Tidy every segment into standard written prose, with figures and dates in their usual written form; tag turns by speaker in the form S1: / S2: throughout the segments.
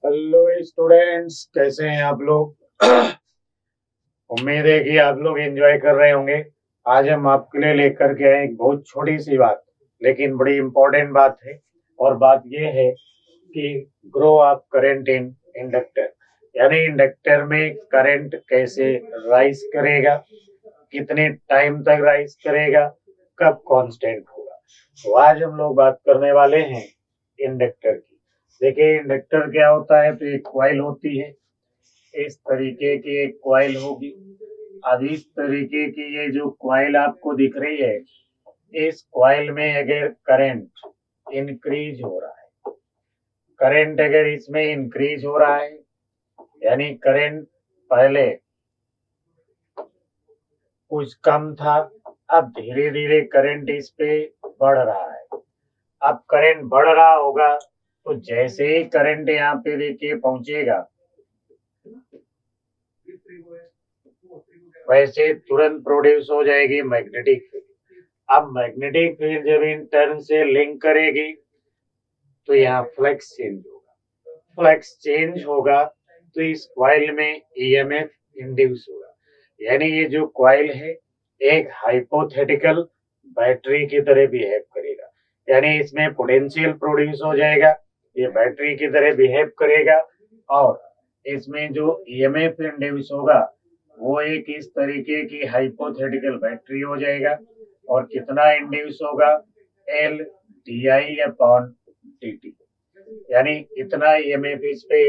S1: Hello students, कैसे हैं आप लोग। उम्मीद है कि आप लोग एंजॉय कर रहे होंगे। आज हम आपके लिए लेकर के आए एक बहुत छोटी सी बात, लेकिन बड़ी इम्पोर्टेंट बात है। और बात ये है कि grow up current in inductor, यानी इंडक्टर में करंट कैसे राइज करेगा, कितने टाइम तक राइज करेगा, कब कांस्टेंट होगा। तो आज हम लोग बात करने वाले हैं इंडक्टर की। देखिए, इंडक्टर क्या होता है, तो एक कॉइल होती है, इस तरीके की एक कॉइल होगी। अब इस तरीके की ये जो कॉइल आपको दिख रही है, इस कॉइल में अगर करंट इंक्रीज हो रहा है, करंट अगर इसमें इंक्रीज हो रहा है, यानी करंट पहले कुछ कम था, अब धीरे धीरे करंट इस पे बढ़ रहा है। अब करंट बढ़ रहा होगा, तो जैसे ही करंट यहाँ पे देखिए पहुंचेगा, वैसे तुरंत प्रोड्यूस हो जाएगी मैग्नेटिक फील्ड। अब मैग्नेटिक फील्ड जब इन टर्न से लिंक करेगी, तो यहाँ फ्लक्स चेंज होगा। फ्लक्स चेंज होगा तो इस कॉइल में ईएमएफ इंड्यूस होगा। यानी ये जो कॉइल है एक हाइपोथेटिकल बैटरी की तरह बिहेव करेगा, यानी इसमें पोटेंशियल प्रोड्यूस हो जाएगा, ये बैटरी की तरह बिहेव करेगा। और इसमें जो ईएमएफ इंड्यूस होगा वो एक इस तरीके की हाइपोथेटिकल बैटरी हो जाएगा। और कितना इंड्यूस होगा, L D I upon D T, यानी इतना ईएमएफ इस पे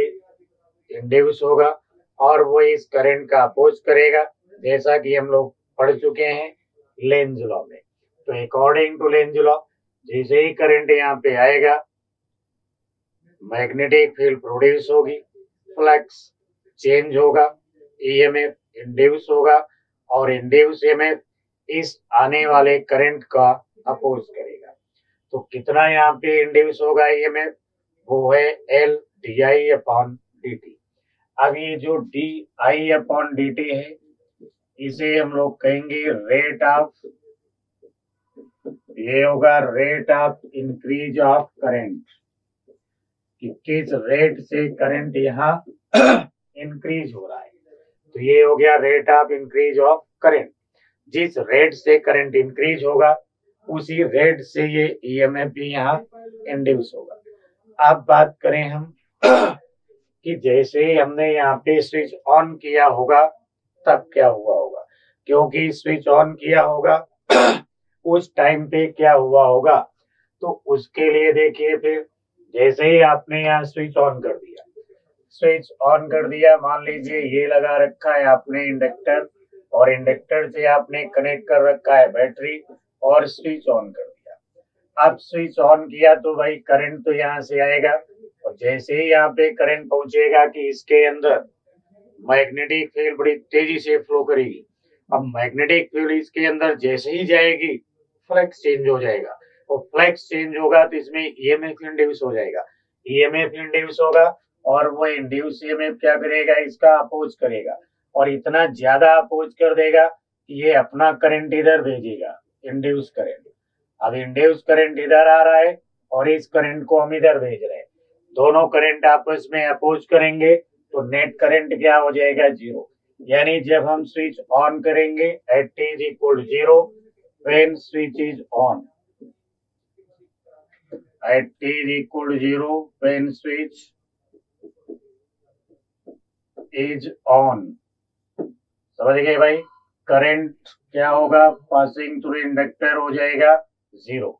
S1: इंड्यूस होगा और वो इस करंट का अपोज करेगा, जैसा कि हम लोग पढ़ चुके हैं लेंज लॉ में। तो अकॉर्डिंग टू लेंज लॉ, जैसे ही करंट यहाँ पे आएगा, मैग्नेटिक फील्ड प्रोड्यूस होगी, फ्लक्स चेंज होगा, ईएमएफ इंड्यूस होगा और इंड्यूस ईएमएफ इस आने वाले करंट का अपोज करेगा। तो कितना यहाँ पे इंड्यूस होगा ईएमएफ, वो है L D I upon D T. अब ये जो D I upon D T है, इसे हम लोग कहेंगे रेट ऑफ, ये होगा rate of increase of current, कि किस रेट से करंट यहाँ इंक्रीज हो रहा है। तो ये हो गया rate of increase of current. जिस रेट से करंट इंक्रीज होगा उसी रेट से ये ईएमएफ भी यहाँ इंड्यूस होगा। अब बात करें हम कि जैसे ही हमने यहाँ पे स्विच ऑन किया होगा तब क्या हुआ होगा, क्योंकि स्विच ऑन किया होगा उस टाइम पे क्या हुआ होगा। तो उसके लिए देखिए, फिर जैसे ही आपने यहाँ स्विच ऑन कर दिया, स्विच ऑन कर दिया, मान लीजिए ये लगा रखा है आपने इंडक्टर, और इंडक्टर से आपने कनेक्ट कर रखा है बैटरी और स्विच ऑन कर दिया। अब स्विच ऑन किया तो भाई करंट तो यहाँ से आएगा, और जैसे ही यहाँ पे करंट पहुंचेगा कि इसके अंदर मैग्नेटिक फील्ड बड़ी तेजी से फ्लो करेगी। अब मैग्नेटिक फील्ड इसके अंदर जैसे ही जाएगी, फ्लक्स चेंज हो जाएगा, और फ्लक्स चेंज होगा तो इसमें ईएमएफ इंड्यूस हो जाएगा। ईएमएफ इंड्यूस होगा और वो इंड्यूस ईएमएफ क्या करेगा, इसका अपोज करेगा, और इतना ज्यादा अपोज कर देगा कि ये अपना करंट इधर भेजेगा, इंड्यूस करंट। अब इंड्यूस करंट इधर आ रहा है और इस करंट को हम इधर भेज रहे हैं, दोनों करंट आपस में अपोज करेंगे तो नेट करंट क्या हो जाएगा, जीरो। यानी जब हम स्विच ऑन करेंगे at T is equal zero, when switch is on, at t is equal to 0 when switch is on। समझ गए भाई, करंट क्या होगा, पासिंग थ्रू इंडक्टर हो जाएगा जीरो।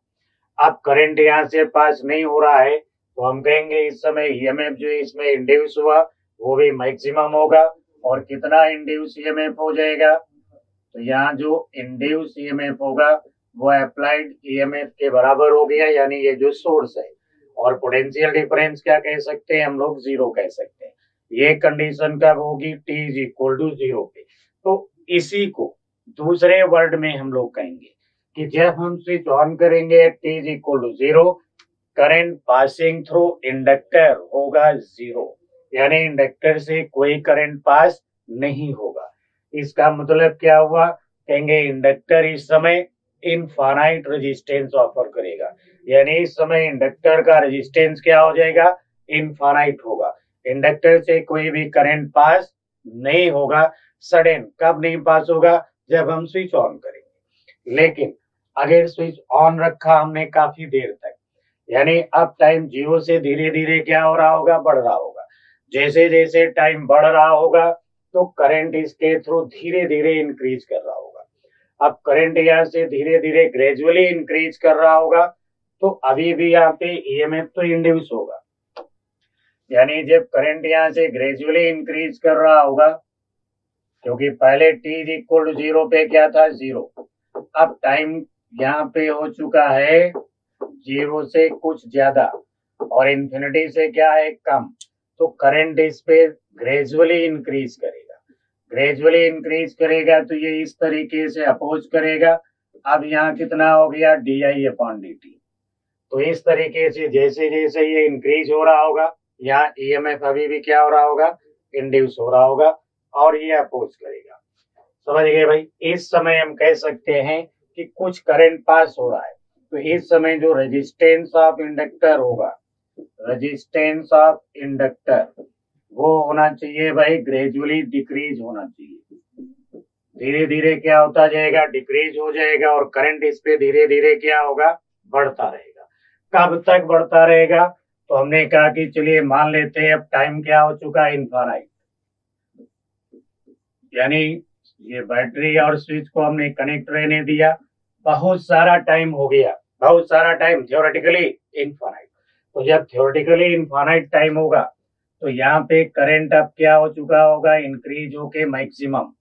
S1: अब करंट यहाँ से पास नहीं हो रहा है तो हम कहेंगे इस समय ईएमएफ जो इसमें इंड्यूस हुआ वो भी मैक्सिमम होगा। और कितना इंड्यूस ईएमएफ हो जाएगा, तो यहाँ जो इंड्यूस ईएमएफ होगा वो अप्लाइड ईएमएफ के बराबर हो गया, यानी ये जो सोर्स है। और पोटेंशियल डिफरेंस क्या कह सकते हैं हम लोग, जीरो कह सकते हैं। ये कंडीशन कब होगी, T is equal to zero पे। तो इसी को दूसरे वर्ड में हम लोग कहेंगे कि जब हम स्विच ऑन करेंगे T is equal to zero, current passing through inductor होगा जीरो, यानी इंडक्टर से कोई करंट पास नहीं होगा। इसका मतलब क्या हुआ, कहेंगे इंडक्टर इस समय इनफाइनाइट रेजिस्टेंस ऑफर करेगा, यानी इस समय इंडक्टर का रेजिस्टेंस क्या हो जाएगा, इनफाइनाइट होगा। इंडक्टर से कोई भी करंट पास नहीं होगा। सडन कब नहीं पास होगा? जब हम स्विच ऑन करेंगे। लेकिन अगर स्विच ऑन रखा हमने काफी देर तक, यानी अब टाइम 0 से धीरे धीरे क्या हो रहा होगा? बढ़ रहा होगा। जैसे जैसे टाइम बढ़ रहा होगा तो करंट इसके थ्रू धीरे धीरे इंक्रीज कर रहा होगा। अब करंट यहाँ से धीरे धीरे ग्रेजुअली इंक्रीज कर रहा होगा, तो अभी भी यहाँ पे ईएमएफ तो इंड्यूस होगा। यानी जब करंट यहाँ से ग्रेजुअली इंक्रीज कर रहा होगा, क्योंकि पहले t इज इक्वल टू 0 पे क्या था? 0। अब टाइम यहाँ पे हो चुका है 0 से कुछ ज्यादा और इन्फिनिटी से क्या है? कम। तो करंट इस पे ग्रेजुअली इंक्रीज करेगा। ग्रेजुअली इंक्रीज करेगा तो ये इस तरीके से अपोज करेगा। अब यहाँ कितना हो गया? di/dt। तो इस तरीके से जैसे जैसे ये इंक्रीज हो रहा होगा, यहाँ ईएमएफ अभी भी क्या हो रहा होगा? इंड्यूस हो रहा होगा और ये अपोज करेगा। समझ गए भाई? इस समय हम कह सकते हैं कि कुछ करंट पास हो रहा है, तो इस समय जो रेजिस्टेंस ऑफ इंडक्टर होगा, रेजिस्टेंस ऑफ इंडक्टर वो होना चाहिए भाई ग्रेजुअली डिक्रीज होना चाहिए। धीरे धीरे क्या होता जाएगा? डिक्रीज हो जाएगा और करंट इस पे धीरे धीरे क्या होगा? बढ़ता रहेगा। कब तक बढ़ता रहेगा? तो हमने कहा कि चलिए मान लेते हैं अब टाइम क्या हो चुका है? इनफाइनाइट। यानी ये बैटरी और स्विच को हमने कनेक्ट रहने दिया, बहुत सारा टाइम हो गया, बहुत सारा टाइम, थ्योरेटिकली इनफाइनाइट। तो जब थ्योरेटिकली इनफाइनाइट टाइम होगा तो यहाँ पे करंट अब क्या हो चुका होगा? इंक्रीज होके मैक्सिमम।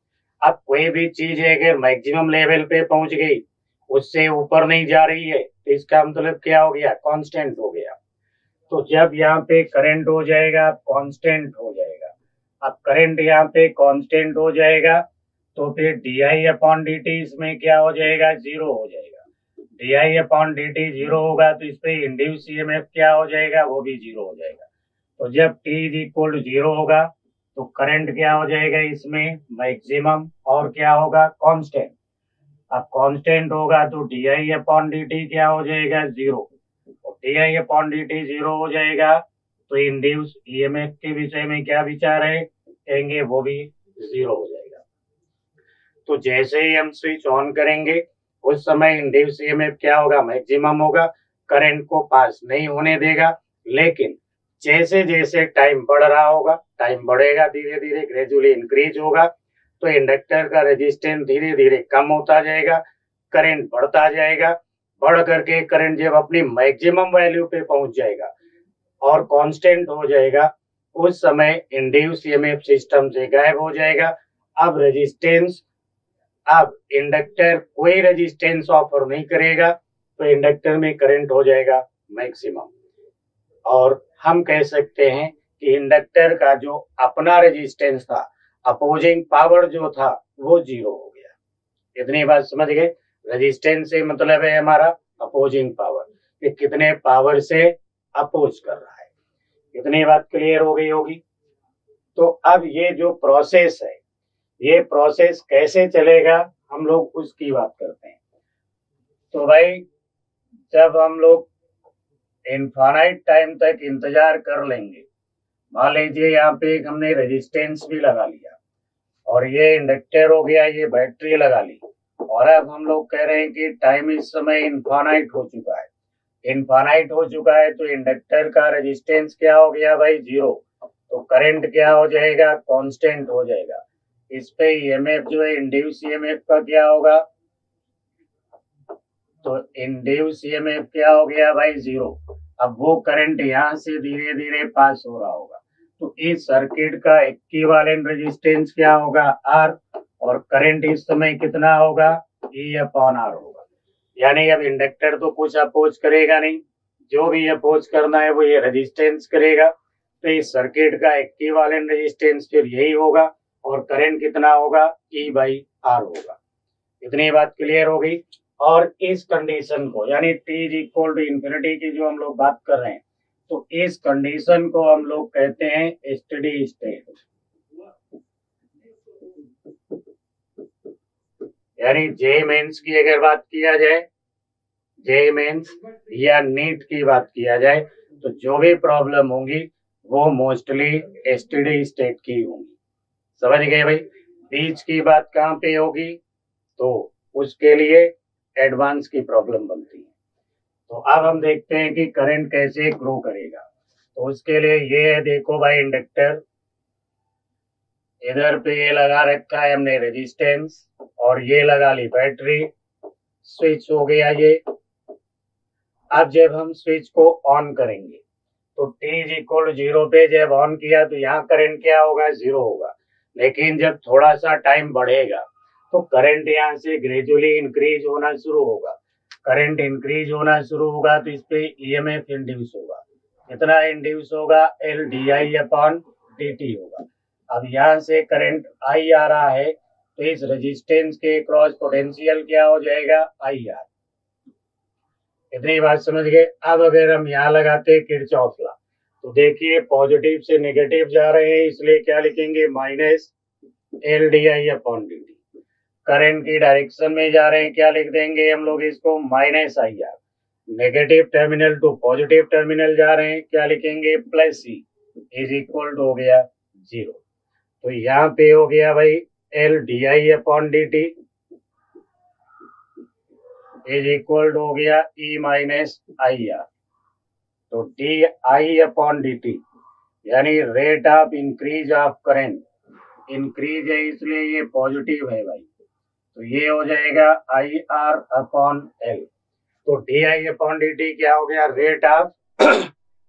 S1: अब कोई भी चीज है अगर मैक्सिमम लेवल पे पहुंच गई, उससे ऊपर नहीं जा रही है, तो इसका मतलब क्या हो गया? कांस्टेंट हो गया। तो जब यहाँ पे करंट हो जाएगा कांस्टेंट हो जाएगा। अब करंट यहाँ पे कांस्टेंट हो जाएगा तो फिर di/dt इसमें क्या हो जाएगा? 0 हो जाएगा। di/dt 0 होगा तो इस पे इंड्यूस ईएमएफ क्या हो जाएगा? वो भी 0 हो जाएगा। तो जब t इज इक्वल टू 0 होगा तो करंट क्या हो जाएगा? इसमें मैक्सिमम और क्या होगा? कांस्टेंट। अब कांस्टेंट होगा तो di/dt क्या हो जाएगा? 0। और di/dt 0 हो जाएगा तो इंड्यूस ईएमएफ के विषय में क्या विचार है? कहेंगे वो भी 0 हो जाएगा। तो जैसे ही हम स्विच ऑन करेंगे उस समय इंड्यूस ईएमएफ क्या होगा? मैक्सिमम होगा, करंट को पास नहीं होने देगा। लेकिन जैसे जैसे टाइम बढ़ रहा होगा, टाइम बढ़ेगा, धीरे धीरे ग्रेजुअली इंक्रीज होगा, तो इंडक्टर का रेजिस्टेंस धीरे धीरे कम होता जाएगा, करंट बढ़ता जाएगा। बढ़ करके करंट जब अपनी मैक्सिमम वैल्यू पे पहुंच जाएगा और कांस्टेंट हो जाएगा, उस समय इंड्यूस ईएमएफ सिस्टम से गायब हो जाएगा। अब रेजिस्टेंस, अब इंडक्टर कोई रेजिस्टेंस ऑफर नहीं करेगा, तो इंडक्टर में करंट हो जाएगा मैक्सिमम। और हम कह सकते हैं कि इंडक्टर का जो अपना रेजिस्टेंस था, अपोजिंग पावर जो था, वो 0 हो गया। इतनी बात समझ गए? रेजिस्टेंस से मतलब है हमारा अपोजिंग पावर, कि कितने पावर से अपोज कर रहा है। इतनी बात क्लियर हो गई होगी। तो अब ये जो प्रोसेस है, ये प्रोसेस कैसे चलेगा, हम लोग उसकी बात करते हैं। तो भाई जब हम लोग इनफाइनाइट टाइम तक इंतजार कर लेंगे, मान लीजिए यहाँ पे एक हमने रेजिस्टेंस भी लगा लिया और ये इंडक्टर हो गया, ये बैटरी लगा ली, और अब हम लोग कह रहे हैं कि टाइम इस समय इनफाइनाइट हो चुका है। इनफाइनाइट हो चुका है तो इंडक्टर का रेजिस्टेंस क्या हो गया भाई? 0। तो करंट क्या हो जाएगा? कांस्टेंट हो जाएगा। इस पे ईएमएफ जो है इंड्यूस ईएमएफ का क्या होगा? तो इंड्यूस ईएमएफ क्या हो गया भाई? 0। अब वो करंट यहाँ से धीरे धीरे पास हो रहा होगा, तो इस सर्किट का इक्विवेलेंट रेजिस्टेंस क्या होगा? R। और करंट इस समय कितना होगा? E/R होगा। यानी अब इंडक्टर तो कुछ अपोज करेगा नहीं, जो भी अपोज करना है वो ये रेजिस्टेंस करेगा। तो इस सर्किट का इक्विवेलेंट रेजिस्टेंस फिर यही होगा और करंट कितना होगा? E/R होगा। इतनी बात क्लियर हो गई। और इस कंडीशन को, यानी t is equal to infinity की जो हम लोग बात कर रहे हैं, तो इस कंडीशन को हम लोग कहते हैं स्टेडी स्टेट। यानी जे मेंस की अगर बात किया जाए, जे मेंस या नीट की बात किया जाए, तो जो भी प्रॉब्लम होंगी वो मोस्टली एसटीडी स्टेट की होंगी। समझ गए भाई। बीच की बात कहाँ पे होगी, तो उसके लिए एडवांस की प्रॉब्लम बनती है। तो अब हम देखते हैं कि करंट कैसे ग्रो करेगा। तो उसके लिए ये है, देखो भाई, इंडक्टर इधर पे ये लगा रखा है हमने रेजिस्टेंस, और ये लगा ली बैटरी। स्विच हो गया ये। अब जब हम स्विच को ऑन करेंगे तो t इज इक्वल 0 पे जब ऑन किया तो यहाँ करंट क्या होगा, 0 होगा। लेकिन जब थोड़ा सा टाइम बढ़ेगा तो करंट यहाँ से ग्रेजुअली इंक्रीज होना शुरू होगा। करंट इंक्रीज होना शुरू होगा तो इस पे ईएमएफ इंड्यूस होगा। कितना इंड्यूस होगा, L D I upon D T होगा। अब यहाँ से करंट आई आ रहा है तो इस रेजिस्टेंस के क्रॉस पोटेंशियल क्या हो जाएगा, आई आर। इतनी बात समझ गए। अब अगर हम यहाँ लगाते हैं किरचॉफ लॉ, तो देखिए पॉजिटिव से नेगेटिव जा रहे हैं, इसलिए क्या लिखेंगे, minus L D I upon D T. Current की डायरेक्शन में जा रहे हैं, क्या लिख देंगे हम लोग इसको, minus I R. Negative terminal to positive terminal जा रहे हैं, क्या लिखेंगे, plus C is equal to हो गया 0। तो यहाँ पे हो गया भाई L D I upon D T is equal to हो गया ई माइनस आई आर। तो D I upon D T यानी rate of increase of current, increase है इसलिए ये पॉजिटिव है भाई, तो ये हो जाएगा आई आर अपॉन एल। तो D I upon D T क्या हो गया, rate of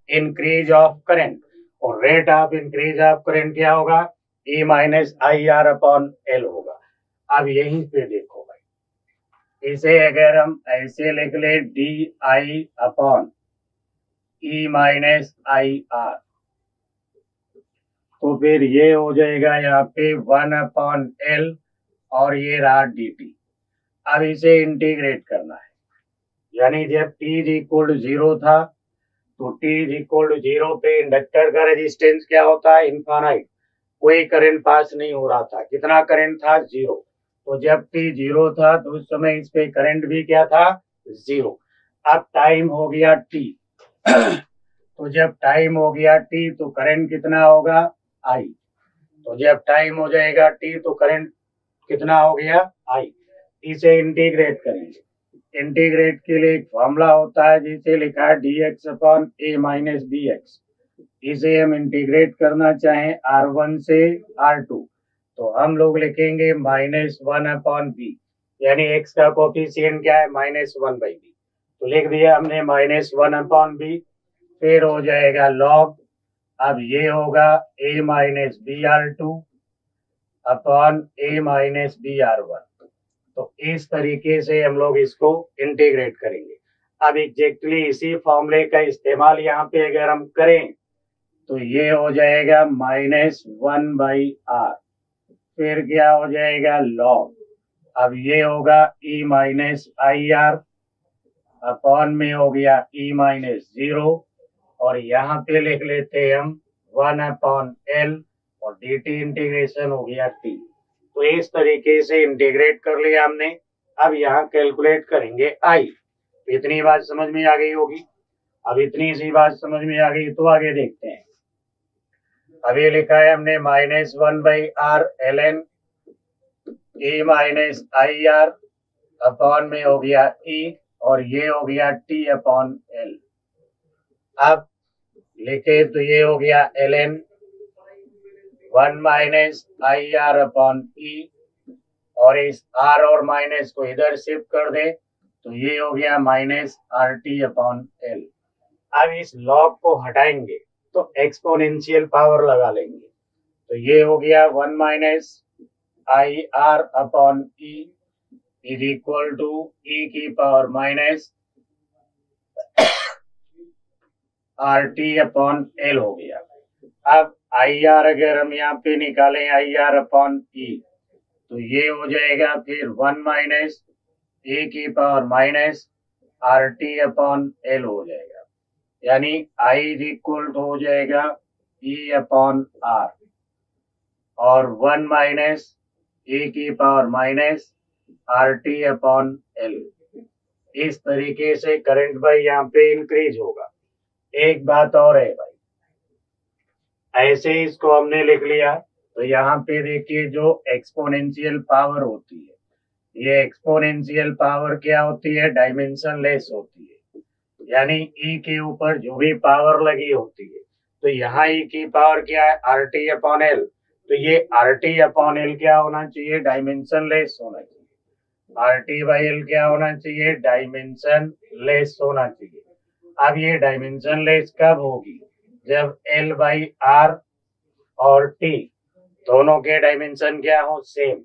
S1: increase of current, और rate of increase of current क्या होगा, E minus I R upon L होगा। अब यहीं पे देखो भाई, इसे अगर हम ऐसे लिख ले D I upon E minus I R, तो फिर ये हो जाएगा यहाँ पे 1 अपॉन एल और ये रहा डी टी। अब इसे इंटीग्रेट करना है, यानी जब t इज इक्वल टू 0 था तो t इज इक्वल टू 0 पे इंडक्टर का रेजिस्टेंस क्या होता है, इनफाइनाइट। कोई करंट पास नहीं हो रहा था। कितना करंट था, 0। तो जब t 0 था तो उस समय इस पे करंट भी क्या था, 0। अब टाइम हो गया t तो जब टाइम हो गया t तो करंट कितना होगा, I। तो जब टाइम हो जाएगा t तो करंट कितना हो गया, I। इसे इंटीग्रेट करेंगे। इंटीग्रेट के लिए एक फॉर्मूला होता है जिसे लिखा है dx upon a minus B X. इसे हम इंटीग्रेट करना चाहें r1 से r2 तो हम लोग लिखेंगे -1 अपॉन बी, यानी x का कोफिशिएंट क्या है, -1/b। तो लिख दिया हमने -1 अपॉन बी। फिर हो जाएगा लॉग, अब ये होगा a minus B r2 upon a minus B r1। तो इस तरीके से हम लोग इसको इंटीग्रेट करेंगे। अब एग्जैक्टली इसी फॉर्मूले का इस्तेमाल यहाँ पे अगर हम करें तो ये हो जाएगा -1/r, फिर क्या हो जाएगा, लॉग। अब ये होगा e minus I R upon में हो गया e माइनस 0, और यहाँ पे लिख लेते हैं हम 1 अपॉन एल, और डी टी इंटीग्रेशन हो गया t। तो इस तरीके से इंटीग्रेट कर लिया हमने। अब यहाँ कैलकुलेट करेंगे I। इतनी बात समझ में आ गई होगी। अब इतनी सी बात समझ में आ गई तो आगे देखते हैं। अभी लिखा है हमने -1/r ln e minus I R upon में हो गया e, और ये हो गया t अपॉन l। अब लिखे तो ये हो गया ln 1 minus I R upon E, और इस r और माइनस को इधर शिफ्ट कर दे तो ये हो गया -RT अपॉन एल। अब इस लॉग को हटाएंगे तो एक्सपोनेंशियल पावर लगा लेंगे, तो ये हो गया 1 minus I R upon E is equal to E की power minus RT upon L हो गया। अब आई आर अगर हम यहाँ पे निकालें आई आर अपॉन ई, तो ये हो जाएगा फिर 1 माइनस ए की power minus RT upon L हो जाएगा, यानी I इज इक्वल टू हो जाएगा E अपॉन R, और 1 माइनस ए की power minus RT upon L. इस तरीके से करंट भाई यहाँ पे इंक्रीज होगा। एक बात और है भाई, ऐसे इसको हमने लिख लिया। तो यहाँ पे देखिए जो एक्सपोनेंशियल पावर होती है, ये एक्सपोनेंशियल पावर क्या होती है, डायमेंशन लेस होती है, यानी ई के ऊपर जो भी पावर लगी होती है। तो यहाँ ई की पावर क्या है, आर टी अपॉन एल। तो ये आर टी अपॉन एल क्या होना चाहिए, डायमेंशन लेस होना चाहिए। आर टी बाई एल क्या होना चाहिए, डायमेंशन लेस होना चाहिए। अब ये डायमेंशन लेस कब होगी, जब एल बाई आर और टी दोनों के डायमेंशन क्या हो, सेम।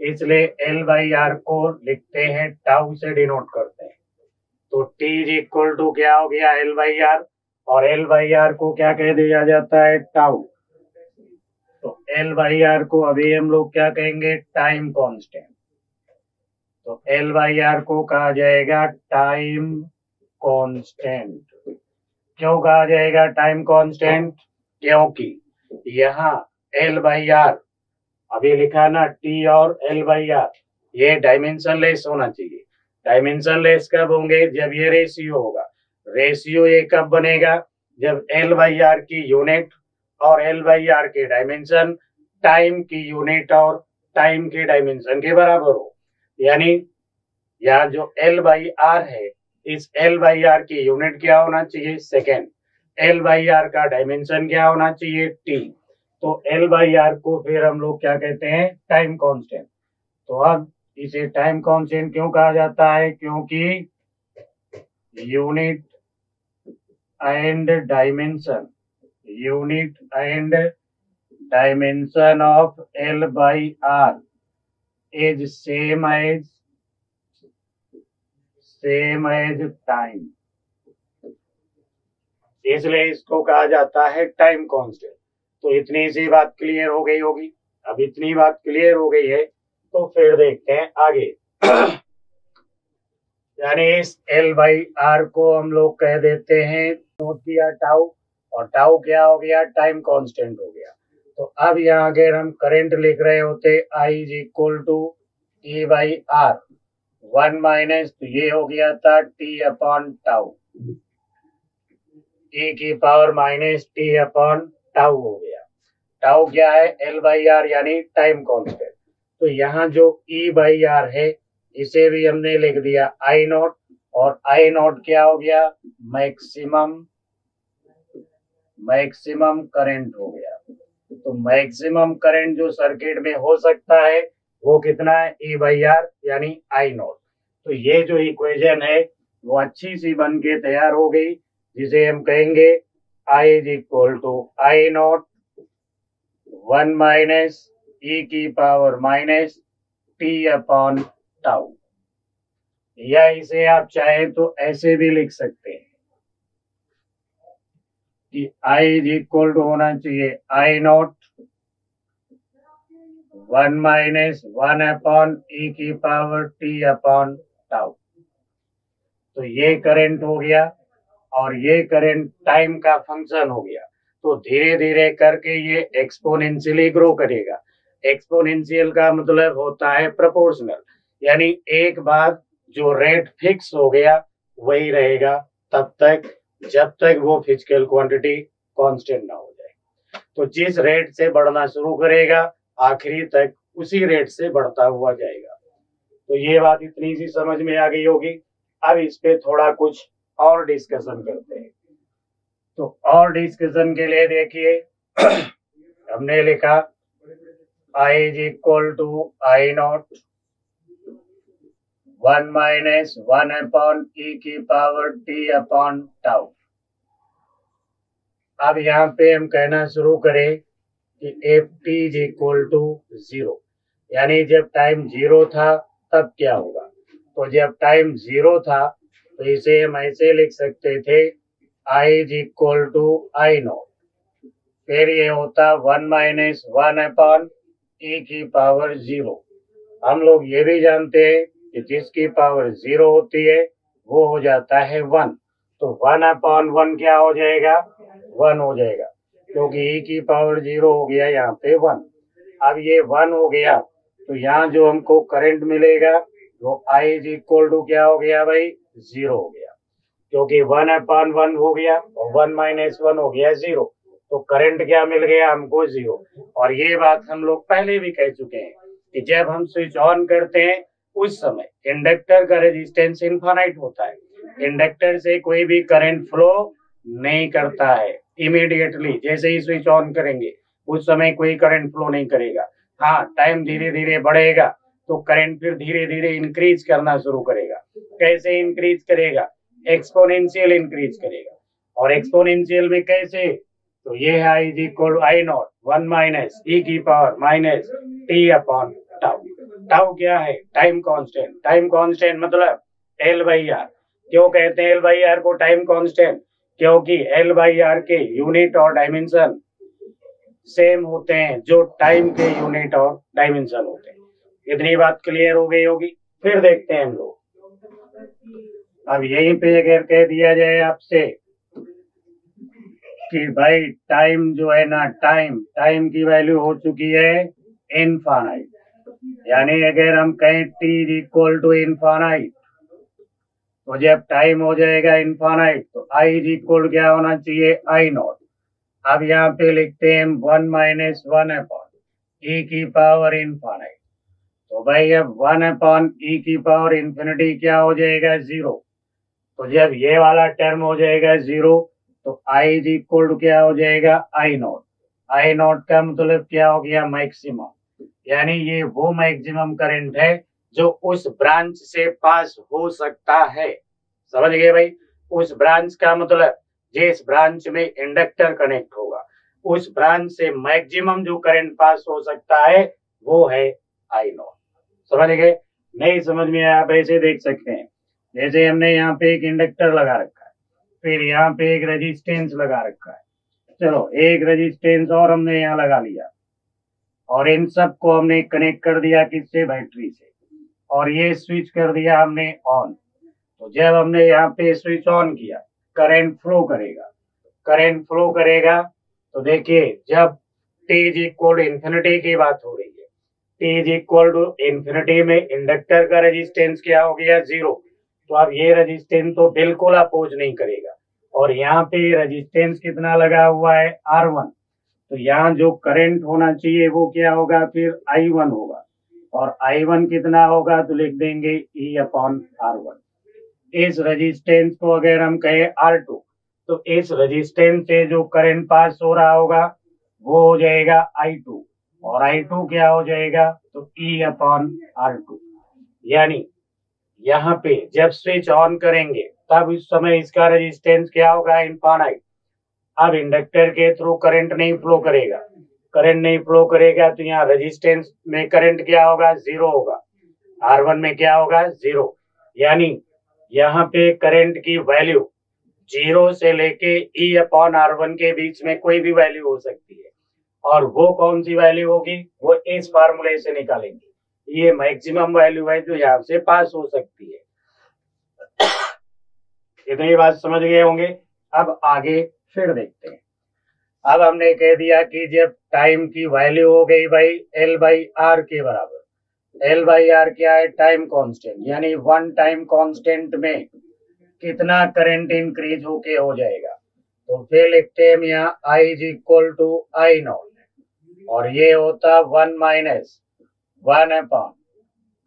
S1: इसलिए एल बाई आर को लिखते हैं टाउ से डिनोट करते हैं। तो टी इज इक्वल टू क्या हो गया, एल बाई आर, और एल बाई आर को क्या कह दिया जाता है, टाउ। तो एल बाई आर को अभी हम लोग क्या कहेंगे, टाइम कांस्टेंट। तो एल बाई आर को कहा जाएगा टाइम कांस्टेंट। क्यों कहा जाएगा टाइम कांस्टेंट, क्योंकि यहाँ एल बाई आर अभी लिखा ना, टी और एल बाई आर, ये डायमेंशन लेस होना चाहिए। डायमेंशन लेस कब होंगे, जब ये रेशियो होगा। रेशियो ये कब बनेगा, जब एल बाई आर की यूनिट और एल बाई आर के डायमेंशन टाइम की यूनिट और टाइम के डायमेंशन के बराबर हो। यानी यहाँ जो एल बाई आर है, इस एल बाई आर की यूनिट क्या होना चाहिए, सेकेंड। एल बाई आर का डायमेंशन क्या होना चाहिए, टी। तो एल बाई आर को फिर हम लोग क्या कहते हैं, टाइम कांस्टेंट। तो अब इसे टाइम कांस्टेंट क्यों कहा जाता है, क्योंकि unit and dimension, unit and dimension of L by R is same as time, इसलिए इसको कहा जाता है टाइम कांस्टेंट। तो इतनी सी बात क्लियर हो गई होगी। अब इतनी बात क्लियर हो गई है तो फिर देखते हैं आगे। यानी इस एल बाई आर को हम लोग कह देते हैं, नोट किया टाउ, और टाउ क्या हो गया, टाइम कांस्टेंट हो गया। तो अब यहाँ अगर हम करंट लिख रहे होते, I is equal to T by R, 1 minus, तो ये हो गया था टी अपॉन टाउ, टी की power minus T upon tau हो गया। टाउ क्या है, एल बाई आर यानी टाइम कांस्टेंट। तो यहाँ जो ई बाई आर है, इसे भी हमने लिख दिया आई नॉट, और आई नॉट क्या हो गया, मैक्सिमम करंट हो गया। तो मैक्सिमम करंट जो सर्किट में हो सकता है वो कितना है, ई बाई आर यानी आई नॉट। तो ये जो इक्वेशन है वो अच्छी सी बन के तैयार हो गई, जिसे हम कहेंगे I is equal to I naught 1 minus E की power minus T upon tau. या इसे आप चाहे तो ऐसे भी लिख सकते हैं कि आई इज इक्वल टू होना चाहिए आई नॉट 1 माइनस 1 अपॉन ई की पावर टी अपॉन टाउ। तो ये करंट हो गया, और ये करंट टाइम का फंक्शन हो गया। तो धीरे धीरे करके ये एक्सपोनेंशियली ग्रो करेगा। एक्सपोनेंशियल का मतलब होता है प्रोपोर्शनल, यानी एक बार जो रेट फिक्स हो गया वही रहेगा तब तक, जब तक वो फिजिकल क्वांटिटी कांस्टेंट ना हो जाए। तो जिस रेट से बढ़ना शुरू करेगा आखिरी तक उसी रेट से बढ़ता हुआ जाएगा। तो ये बात इतनी सी समझ में आ गई होगी। अब इस पे थोड़ा कुछ और डिस्कशन करते हैं। तो और डिस्कशन के लिए देखिए हमने लिखा I is equal to I naught 1 minus 1 upon E की पावर टी अपॉन टाउ। अब यहाँ पे हम कहना शुरू करें कि F T is equal to 0, यानी जब टाइम 0 था तब क्या होगा। तो जब टाइम 0 था तो इसे हम ऐसे लिख सकते थे I is equal to I naught, फिर ये होता 1 माइनस 1 अपॉन ई की पावर 0। हम लोग ये भी जानते हैं कि जिसकी पावर 0 होती है वो हो जाता है 1। तो 1 अपॉन 1 क्या हो जाएगा, 1 हो जाएगा, क्योंकि ई की पावर 0 हो गया यहाँ पे 1। अब ये 1 हो गया तो यहाँ जो हमको करंट मिलेगा वो आई इज इक्वल टू क्या हो गया भाई, 0 हो गया, क्योंकि 1 अपॉन 1 हो गया और 1 माइनस 1 हो गया 0। तो करंट क्या मिल गया हमको, 0। और ये बात हम लोग पहले भी कह चुके हैं कि जब हम स्विच ऑन करते हैं उस समय इंडक्टर का रेजिस्टेंस इनफाइनाइट होता है। इंडक्टर से कोई भी करंट फ्लो नहीं करता है इमीडिएटली, जैसे ही स्विच ऑन करेंगे उस समय कोई करंट फ्लो नहीं करेगा। हाँ, टाइम धीरे धीरे बढ़ेगा तो करंट फिर धीरे धीरे इंक्रीज करना शुरू करेगा। कैसे इंक्रीज करेगा, एक्सपोनेंशियल इंक्रीज करेगा। और एक्सपोनेंशियल में कैसे, तो ये है I is equal I naught 1 minus E की power minus T upon tau. Tau क्या है, टाइम कांस्टेंट। टाइम कांस्टेंट मतलब L/R। क्यों कहते हैं L/R को टाइम कांस्टेंट, क्योंकि L/R के यूनिट और डायमेंशन सेम होते हैं जो टाइम के यूनिट और डायमेंशन होते हैं। इतनी बात क्लियर हो गई होगी। फिर देखते हैं हम लोग, अब यहीं पे अगर कह दिया जाए आपसे कि भाई टाइम जो है ना, टाइम की वैल्यू हो चुकी है इनफाइनाइट, यानी अगर हम कहें t is equal to infinite, तो जब टाइम हो जाएगा इनफाइनाइट तो I इज इक्वल क्या होना चाहिए, आई नॉट। अब यहाँ पे लिखते हैं 1 माइनस 1 अपॉन ई की पावर इनफाइनाइट। तो भाई अब 1 अपॉन ई की पावर इन्फिनिटी क्या हो जाएगा, 0। तो जब ये वाला टर्म हो जाएगा 0 तो I इज इक्वल टू क्या हो जाएगा, आई नॉट। आई नॉट का मतलब क्या हो गया, मैक्सिमम, यानी ये वो मैक्सिमम करंट है जो उस ब्रांच से पास हो सकता है। समझ गए भाई, उस ब्रांच का मतलब जिस ब्रांच में इंडक्टर कनेक्ट होगा उस ब्रांच से मैक्सिमम जो करंट पास हो सकता है वो है आई नॉट। समझ गए, नहीं समझ में आया आप ऐसे देख सकते हैं, जैसे हमने यहाँ पे एक इंडक्टर लगा रखा है, फिर यहाँ पे एक रेजिस्टेंस लगा रखा है। चलो एक रेजिस्टेंस और हमने यहाँ लगा लिया और इन सब को हमने कनेक्ट कर दिया किससे, बैटरी से, और ये स्विच कर दिया हमने ऑन। तो जब हमने यहाँ पे स्विच ऑन किया करंट फ्लो करेगा, करंट फ्लो करेगा। तो देखिए जब t is equal to infinity की बात हो रही है, t is equal to infinity में इंडक्टर का रेजिस्टेंस क्या हो गया, 0। तो अब ये रेजिस्टेंस तो बिल्कुल अपोज नहीं करेगा, और यहाँ पे रेजिस्टेंस कितना लगा हुआ है, R1। तो यहाँ जो करंट होना चाहिए वो क्या होगा, फिर I1 होगा, और I1 कितना होगा तो लिख देंगे E अपॉन R1। इस रेजिस्टेंस को अगर हम कहें R2 तो इस रेजिस्टेंस से जो करंट पास हो रहा होगा वो हो जाएगा I2, और I2 क्या हो जाएगा, तो E अपॉन R2। यानी यहाँ पे जब स्विच ऑन करेंगे तब इस समय इसका रेजिस्टेंस क्या होगा, इनफाइनाइट। अब इंडक्टर के थ्रू करंट नहीं फ्लो करेगा, करंट नहीं फ्लो करेगा तो यहाँ रेजिस्टेंस में करंट क्या होगा, 0 होगा, R1 में क्या होगा, 0। यानी यहाँ पे करंट की वैल्यू 0 से लेके E अपॉन R1 के बीच में कोई भी वैल्यू हो सकती है, और वो कौन सी वैल्यू होगी, वो इस फार्मूले से निकालेंगे। ये मैक्सिमम वैल्यू है जो यहाँ से पास हो सकती है। इतनी बात समझ गए होंगे। अब आगे फिर देखते हैं। अब हमने कह दिया कि जब टाइम की वैल्यू हो गई भाई L/R के बराबर। L/R क्या है, टाइम कांस्टेंट, यानी वन टाइम कांस्टेंट में कितना करंट इंक्रीज होके हो जाएगा। तो फिर लिखते हैं यहाँ I is equal to I naught, और ये होता 1 माइनस 1 अपॉन,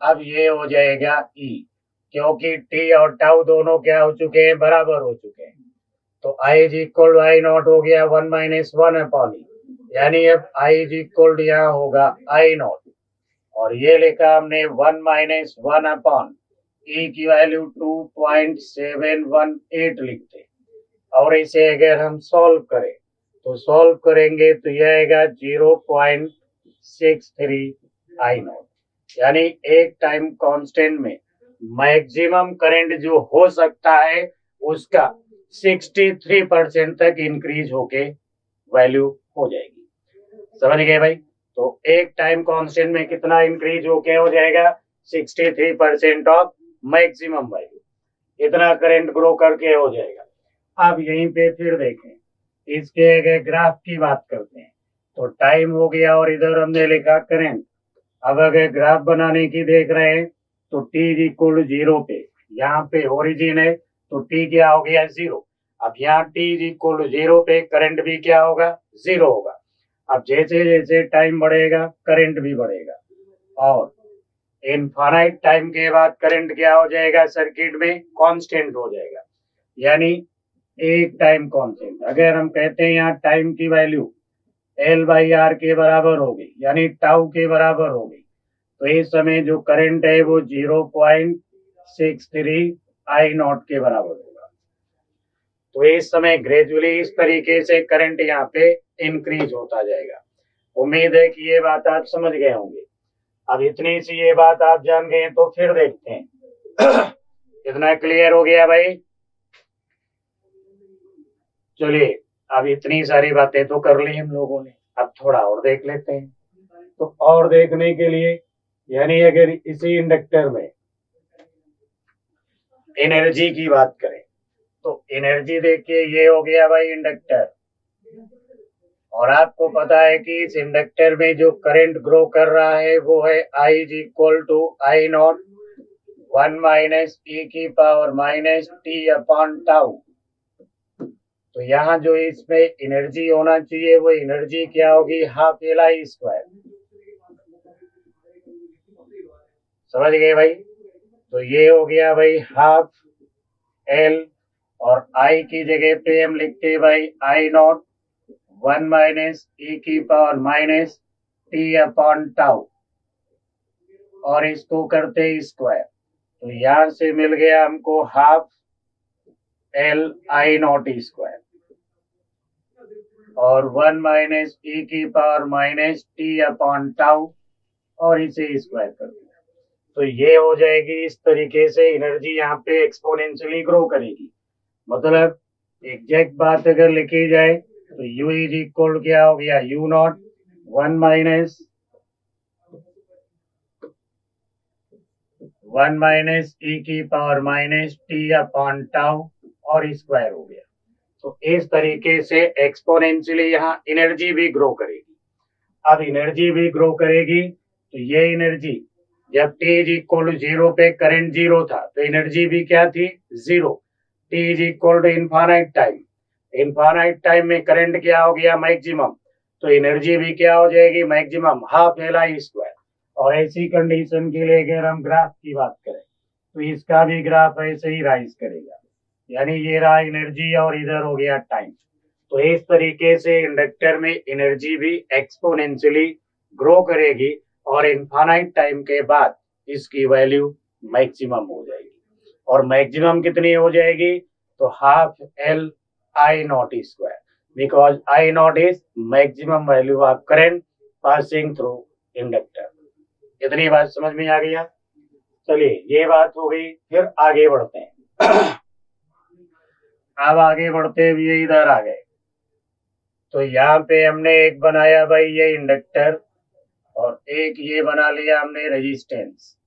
S1: अब ये हो जाएगा E, क्योंकि t और टाउ दोनों क्या हो चुके हैं, बराबर हो चुके हैं। तो I is equal to I naught हो गया 1 माइनस 1 अपॉन E, यानी अब I इज इक्वल टू यहाँ होगा आई नॉट, और ये लिखा हमने 1 माइनस 1 अपॉन E की वैल्यू 2.718 लिखते, और इसे अगर हम सॉल्व करें तो सॉल्व करेंगे तो यह आएगा 0.63 आई नॉट। यानी एक टाइम कांस्टेंट में मैक्सिमम करंट जो हो सकता है उसका 63% तक इंक्रीज होके वैल्यू हो जाएगी। समझ गए भाई, तो एक टाइम कांस्टेंट में कितना इंक्रीज होके हो जाएगा, 63% ऑफ मैक्सिमम वैल्यू, इतना करंट ग्रो करके हो जाएगा। अब यहीं पे फिर देखें, इसके अगर ग्राफ की बात करते हैं तो टाइम हो गया और इधर हमने लिखा करंट। अब अगर ग्राफ बनाने की देख रहे हैं तो t इज इक्वल टू 0 पे, यहाँ पे ओरिजिन है तो t क्या हो गया, 0। अब यहाँ t इज इक्वल टू 0 पे करंट भी क्या होगा, 0 होगा। अब जैसे जैसे टाइम बढ़ेगा करंट भी बढ़ेगा, और इनफाइनाइट टाइम के बाद करंट क्या हो जाएगा, सर्किट में कांस्टेंट हो जाएगा, यानी एक टाइम कांस्टेंट। अगर हम कहते हैं यहाँ टाइम की वैल्यू L/R के बराबर होगी, यानी टाउ के बराबर होगी, तो इस समय जो करंट है वो 0.63 I0 के बराबर होगा। तो इस समय ग्रेजुअली इस तरीके से करंट यहाँ पे इंक्रीज होता जाएगा। उम्मीद है कि ये बात आप समझ गए होंगे। अब इतनी सी ये बात आप जान गए तो फिर देखते हैं कितना क्लियर हो गया भाई। चलिए, अब इतनी सारी बातें तो कर ली हम लोगों ने, अब थोड़ा और देख लेते हैं। तो और देखने के लिए, यानी अगर इसी इंडक्टर में एनर्जी की बात करें तो एनर्जी देखिए, ये हो गया भाई इंडक्टर, और आपको पता है कि इस इंडक्टर में जो करंट ग्रो कर रहा है वो है I is equal to I0 1 minus e की power minus t upon tau. तो यहाँ जो इसमें एनर्जी होना चाहिए वो एनर्जी क्या होगी, हाफ Li स्क्वायर। समझ गए भाई। तो ये हो गया भाई हाफ L, और I की जगह पे हम लिखते हैं भाई I0 1 माइनस e की power minus t upon tau, और इसको करते स्क्वायर। तो यहां से मिल गया हमको हाफ L I0 स्क्वायर, और 1 माइनस e की power minus t upon tau, और इसे स्क्वायर कर दिया। तो ये हो जाएगी, इस तरीके से एनर्जी यहाँ पे एक्सपोनेंशियली ग्रो करेगी। मतलब एग्जैक्ट बात अगर लिखी जाए तो U इज इक्वल क्या हो गया, U0 1 माइनस e की power minus t upon tau, और स्क्वायर हो गया। तो इस तरीके से एक्सपोनेंशियली यहाँ एनर्जी भी ग्रो करेगी। अब एनर्जी भी ग्रो करेगी तो ये एनर्जी, जब t इज इक्वल टू 0 पे करंट 0 था तो एनर्जी भी क्या थी, 0। t is equal to infinite time, infinite time में करंट क्या हो गया, मैक्सिमम, तो एनर्जी भी क्या हो जाएगी, मैक्सिमम हाफ Li स्क्वायर। और ऐसी कंडीशन के लिए अगर हम ग्राफ की बात करें तो इसका भी ग्राफ ऐसे ही राइज करेगा, यानी ये रहा एनर्जी और इधर हो गया टाइम। तो इस तरीके से इंडक्टर में एनर्जी भी एक्सपोनेंशियली ग्रो करेगी, और इनफाइनाइट टाइम के बाद इसकी वैल्यू मैक्सिमम हो जाएगी। और मैक्सिमम कितनी हो जाएगी, तो half L I0 square, because I0 is maximum value of current passing through inductor. इतनी बात समझ में आ गया। चलिए, ये बात हो गई, फिर आगे बढ़ते हैं अब आगे बढ़ते हुए इधर आ गए, तो यहाँ पे हमने एक बनाया भाई ये इंडक्टर, और एक ये बना लिया हमने रेजिस्टेंस।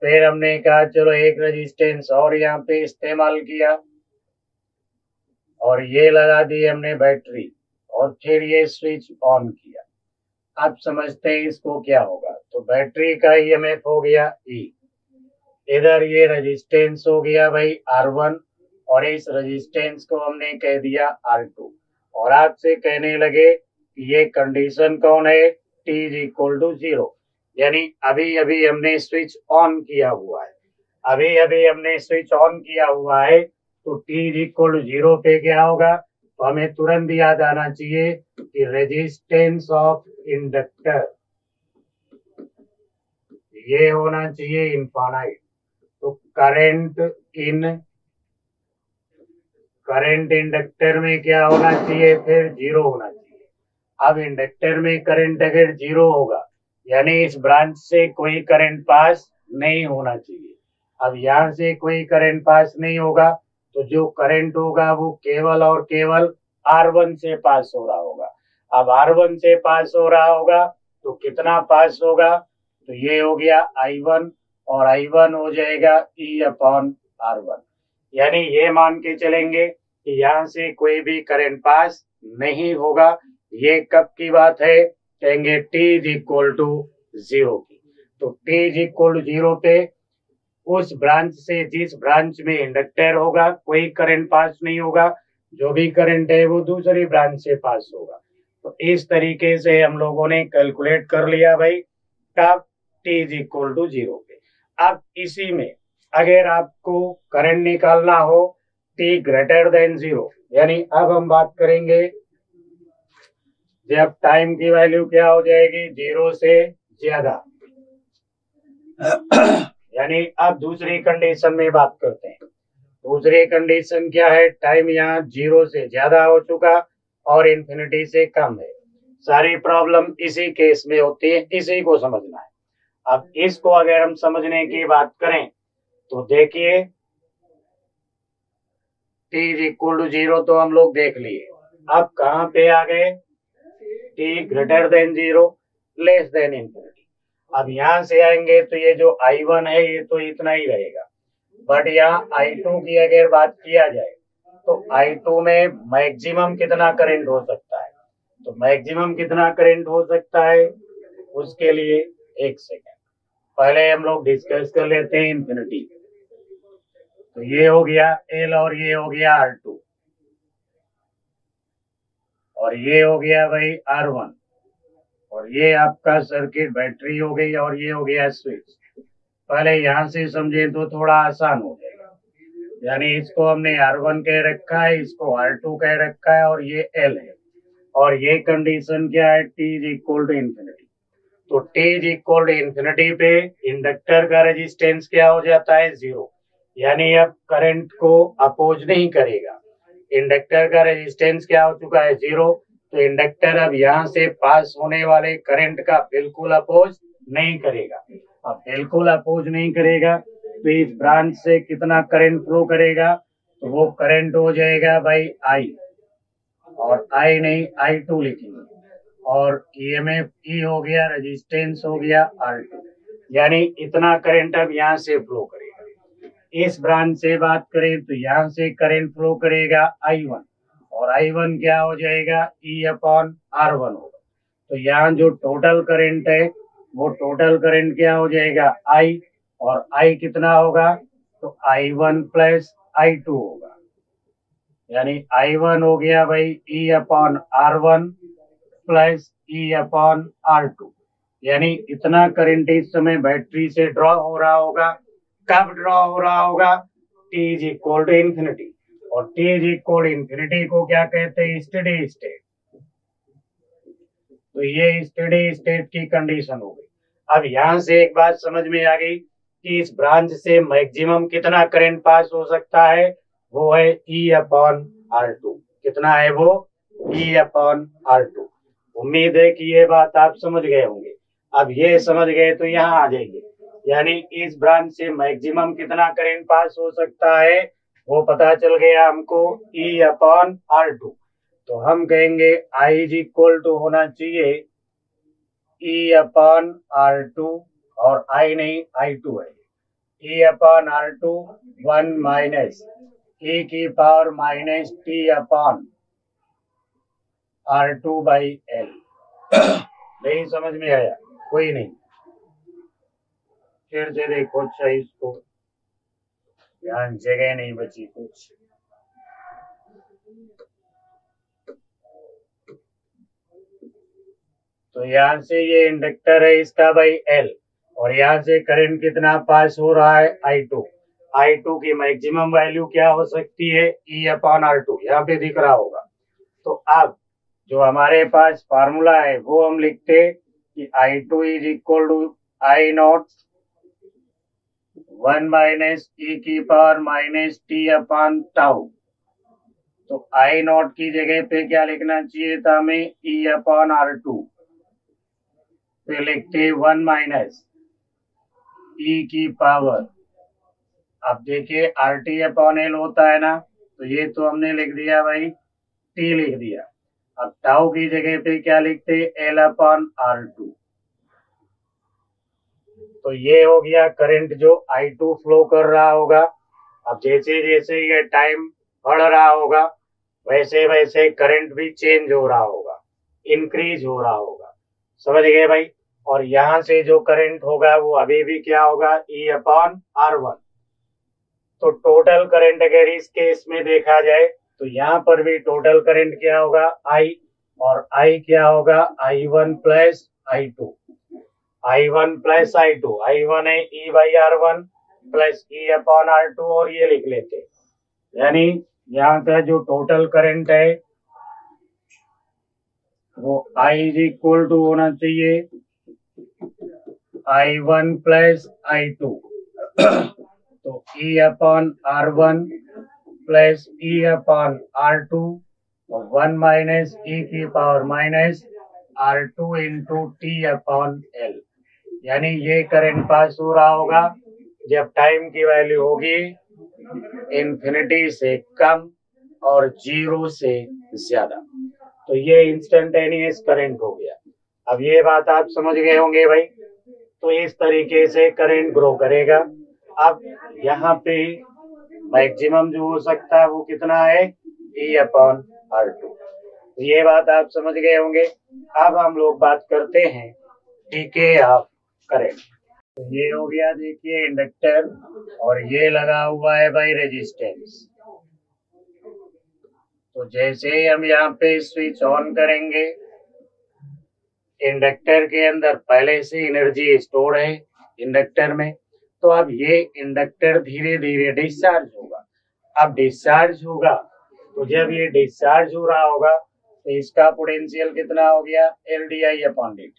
S1: फिर हमने कहा चलो एक रेजिस्टेंस और यहाँ पे इस्तेमाल किया, और ये लगा दी हमने बैटरी, और फिर ये स्विच ऑन किया। अब समझते हैं इसको क्या होगा। तो बैटरी का ईएमएफ हो गया E, इधर ये रेजिस्टेंस हो गया भाई R1, और इस रेजिस्टेंस को हमने कह दिया R2, और आपसे कहने लगे कि ये कंडीशन कौन है, T इज इक्वल टू 0, यानी अभी अभी हमने स्विच ऑन किया हुआ है, अभी अभी हमने स्विच ऑन किया हुआ है, तो T इज इक्वल टू 0 पे क्या होगा, तो हमें तुरंत याद आना चाहिए कि रेजिस्टेंस ऑफ इंडक्टर ये होना चाहिए इनफाइनाइट। तो करंट इंडक्टर में क्या होना चाहिए, फिर 0 होना चाहिए। अब इंडक्टर में करंट अगर 0 होगा यानी इस ब्रांच से कोई करंट पास नहीं होना चाहिए। अब यहाँ से कोई करंट पास नहीं होगा तो जो करंट होगा वो केवल और केवल R1 से पास हो रहा होगा। अब R1 से पास हो रहा होगा तो कितना पास होगा, तो ये हो गया I1, और I1 हो जाएगा E अपॉन R1, यानी ये मान के चलेंगे कि यहाँ से कोई भी करंट पास नहीं होगा। ये कब की बात है, कहेंगे T इज इक्वल टू 0 की। तो T इज इक्वल टू 0 पे उस ब्रांच से जिस ब्रांच में इंडक्टर होगा कोई करंट पास नहीं होगा, जो भी करंट है वो दूसरी ब्रांच से पास होगा। तो इस तरीके से हम लोगों ने कैलकुलेट कर लिया भाई कब t इज इक्वल टू 0 पे। अब इसी में अगर आपको करंट निकालना हो t ग्रेटर देन 0, यानी अब हम बात करेंगे जब टाइम की वैल्यू क्या हो जाएगी 0 से ज्यादा यानी अब दूसरी कंडीशन में बात करते हैं। दूसरी कंडीशन क्या है, टाइम यहाँ 0 से ज्यादा हो चुका और इन्फिनिटी से कम है। सारी प्रॉब्लम इसी केस में होती है, इसी को समझना है। अब इसको अगर हम समझने की बात करें तो देखिए t इज इक्वल टू 0 तो हम लोग देख लिए। अब कहाँ पे आ गए, t greater than 0 less than infinity. अब यहाँ से आएंगे तो ये जो I1 है ये तो इतना ही रहेगा, बट यहाँ I2 की अगर बात किया जाए तो I2 में मैक्सिमम कितना करंट हो सकता है। तो मैक्सिमम कितना करंट हो सकता है उसके लिए एक सेकेंड पहले हम लोग डिस्कस कर लेते हैं इन्फिनिटी। तो ये हो गया L और ये हो गया R2 और ये हो गया भाई R1 और ये आपका सर्किट बैटरी हो गई और ये हो गया स्विच। पहले यहाँ से समझे तो थोड़ा आसान हो जाएगा, यानी इसको हमने R1 कह रखा है, इसको R2 कह रखा है और ये L है और ये कंडीशन क्या है t is equal to infinity. तो t is equal to infinity पे इंडक्टर का रेजिस्टेंस क्या हो जाता है 0, यानी अब करंट को अपोज नहीं करेगा। इंडक्टर का रेजिस्टेंस क्या हो चुका है 0, तो इंडक्टर अब यहाँ से पास होने वाले करंट का बिल्कुल अपोज नहीं करेगा। अब बिल्कुल अपोज नहीं करेगा तो इस ब्रांच से कितना करंट फ्लो करेगा, तो वो करंट हो जाएगा भाई I और I नहीं I2 लिखेंगे और EMF E हो गया, रेजिस्टेंस हो गया R2, यानी इतना करंट अब यहाँ से फ्लो करेगा। इस ब्रांच से बात करें तो यहाँ से करंट फ्लो करेगा I1 और I1 क्या हो जाएगा E अपॉन R1 होगा। तो यहाँ जो टोटल करंट है वो टोटल करंट क्या हो जाएगा I और I कितना होगा, तो I1 प्लस I2 होगा, यानी I1 हो गया भाई E upon R1 plus E upon R2, यानी इतना करंट इस समय बैटरी से ड्रॉ हो रहा होगा। कब ड्रॉ हो रहा होगा, t is equal to infinity और t इज इक्वल इन्फिनिटी को क्या कहते हैं स्टेडी स्टेट। तो ये स्टेडी स्टेट की कंडीशन हो गई। अब यहाँ से एक बात समझ में आ गई कि इस ब्रांच से मैक्सिमम कितना करंट पास हो सकता है, वो है E अपॉन R2। कितना है वो E अपॉन R2। उम्मीद है कि ये बात आप समझ गए होंगे। अब ये समझ गए तो यहाँ आ जाइए, यानी इस ब्रांच से मैक्सिमम कितना करंट पास हो सकता है वो पता चल गया हमको E अपॉन R2। तो हम कहेंगे I इज इक्वल टू होना चाहिए E अपॉन R2 और I नहीं I2 है। E upon R2 1 minus E की power minus T upon R2 by L। नहीं समझ में आया कोई नहीं, फिर से देखो अच्छा इसको, ध्यान जगह नहीं बची कुछ। तो यहाँ से ये इंडक्टर है इसका भाई L और यहाँ से करंट कितना पास हो रहा है I2। I2 की मैक्सिमम वैल्यू क्या हो सकती है E अपॉन R2, यहाँ पे दिख रहा होगा। तो अब जो हमारे पास फार्मूला है वो हम लिखते कि I2 is equal to I naught 1 minus E की power minus T upon tau. तो I नॉट की जगह पे क्या लिखना चाहिए था हमें E अपॉन R2, फिर लिखते 1 माइनस E की पावर। अब देखिए RT अपॉन L होता है ना, तो ये तो हमने लिख दिया भाई T लिख दिया। अब टाउ की जगह पे क्या लिखते L अपॉन R2। तो ये हो गया करंट जो I2 फ्लो कर रहा होगा। अब जैसे जैसे ये टाइम बढ़ रहा होगा वैसे वैसे करंट भी चेंज हो रहा होगा, इंक्रीज हो रहा होगा। समझ गए भाई। और यहाँ से जो करंट होगा वो अभी भी क्या होगा, E अपॉन R1। तो टोटल करंट अगर इस केस में देखा जाए तो यहाँ पर भी टोटल करंट क्या होगा, I, और I क्या होगा, I1 plus I2। I1 plus I2, I1 है E by R1 plus E upon R2, और ये लिख लेते, यानी यहाँ का जो टोटल करंट है वो I इज इक्वल टू होना चाहिए I1 प्लस I2 तो E upon R1 plus E upon R2 और 1 माइनस E की power minus R2 into T upon L, यानी ये करंट पास हो रहा होगा जब टाइम की वैल्यू होगी इन्फिनिटी से कम और 0 से ज्यादा। तो ये इंस्टेंटेनियस करंट हो गया। अब ये बात आप समझ गए होंगे भाई। तो इस तरीके से करंट ग्रो करेगा। अब यहाँ पे मैक्सिमम जो हो सकता है वो कितना है, E अपॉन R2। तो ये बात आप समझ गए होंगे। अब हम लोग बात करते हैं डीके ऑफ करंट। तो ये हो गया, देखिए इंडक्टर, और ये लगा हुआ है भाई रेजिस्टेंस। तो जैसे ही हम यहाँ पे स्विच ऑन करेंगे, इंडक्टर के अंदर पहले से एनर्जी स्टोर है इंडक्टर में, तो अब ये इंडक्टर धीरे धीरे डिस्चार्ज होगा। अब डिस्चार्ज होगा तो जब ये डिस्चार्ज हो रहा होगा तो इसका पोटेंशियल कितना हो गया, LdI अपॉन dt।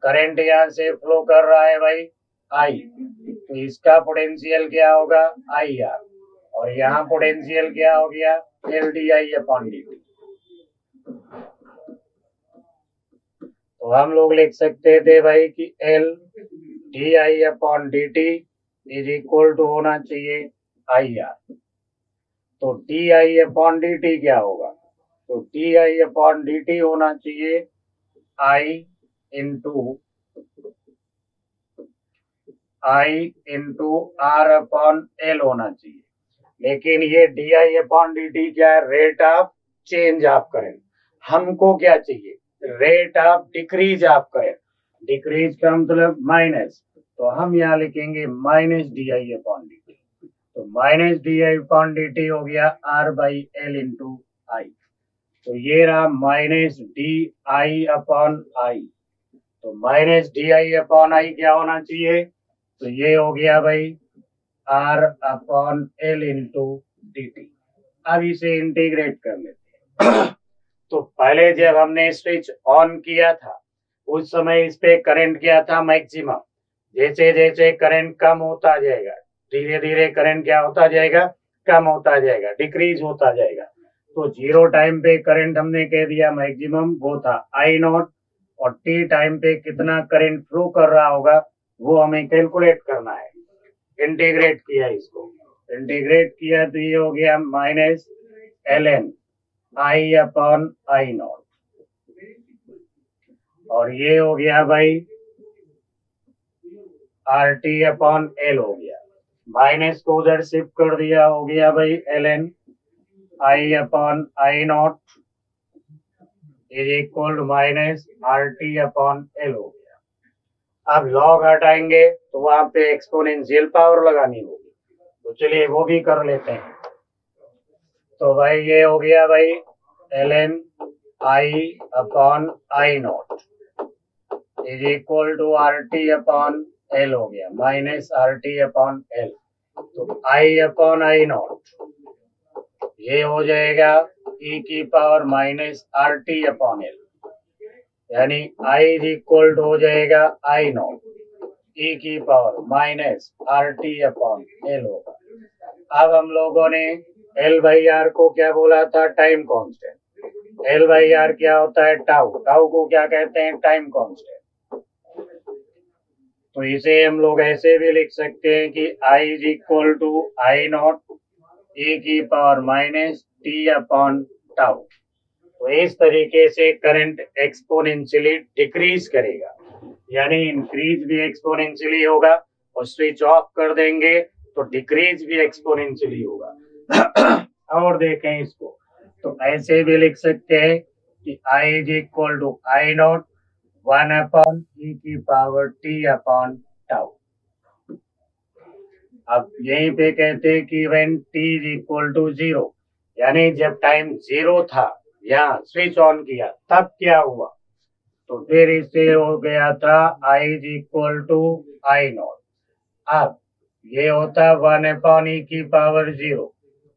S1: करंट यहाँ से फ्लो कर रहा है भाई I, तो इसका पोटेंशियल क्या होगा, IR, और यहाँ पोटेंशियल क्या हो गया, LdI अपॉन dt। तो हम लोग लिख सकते थे भाई कि LdI upon dt is equal to होना चाहिए IR। तो DI अपॉन dt क्या होगा, तो DI अपॉन dt होना चाहिए I into R upon L होना चाहिए। लेकिन ये DI अपॉन dt क्या है, rate of change of current. हमको क्या चाहिए, rate of decrease of current. Decrease का मतलब माइनस, तो हम यहाँ लिखेंगे माइनस DI अपॉन dt। तो माइनस DI अपॉन dt हो गया R by L into I। तो ये रहा माइनस DI अपॉन I। तो माइनस DI अपॉन I क्या होना चाहिए, तो ये हो गया भाई R upon L into dt। अब इसे इंटीग्रेट कर लेते हैं। तो पहले जब हमने स्विच ऑन किया था उस समय इस पे करंट क्या था, मैक्सिमम। जैसे जैसे करंट कम होता जाएगा, धीरे धीरे करंट क्या होता जाएगा, कम होता जाएगा, डिक्रीज होता जाएगा। तो 0 टाइम पे करंट हमने कह दिया मैक्सिमम वो था I0, और T टाइम पे कितना करंट फ्लो कर रहा होगा वो हमें कैलकुलेट करना है। इंटीग्रेट किया, इसको इंटीग्रेट किया तो ये हो गया minus ln I upon I0, और ये हो गया भाई RT अपॉन L हो गया। माइनस को उधर शिफ्ट कर दिया, हो गया भाई ln I upon I0 is equal to minus RT upon L हो गया। अब लॉग हटाएंगे तो वहां पे एक्सपोनेंशियल पावर लगानी होगी, तो चलिए वो भी कर लेते हैं। तो भाई ये हो गया भाई ln I upon I0 is equal to RT upon L हो गया, माइनस RT अपॉन L। तो I अपॉन I0 ये हो जाएगा E की power minus RT upon L, यानी I इज इक्वल टू हो जाएगा I0 E की power minus RT upon L होगा। अब हम लोगों ने L बाई R को क्या बोला था, time constant. L by R क्या होता है, टाउ। टाउ को क्या कहते हैं, टाइम कांस्टेंट। तो इसे हम लोग ऐसे भी लिख सकते हैं कि I is equal to I0 E की power minus T upon tau. तो इस तरीके से करंट एक्सपोनेंशियली डिक्रीज करेगा, यानी इंक्रीज भी एक्सपोनेंशियली होगा, और स्विच ऑफ कर देंगे तो डिक्रीज भी एक्सपोनेंशियली होगा। और देखें इसको, तो ऐसे भी लिख सकते हैं कि I is equal to I0 1/e⁻t/टाउ। अब यहीं पे कहते हैं कि when t is equal to 0, यानी जब टाइम 0 था, यहाँ स्विच ऑन किया तब क्या हुआ, तो फिर इससे हो गया था I is equal to I0। अब ये होता 1/e⁻0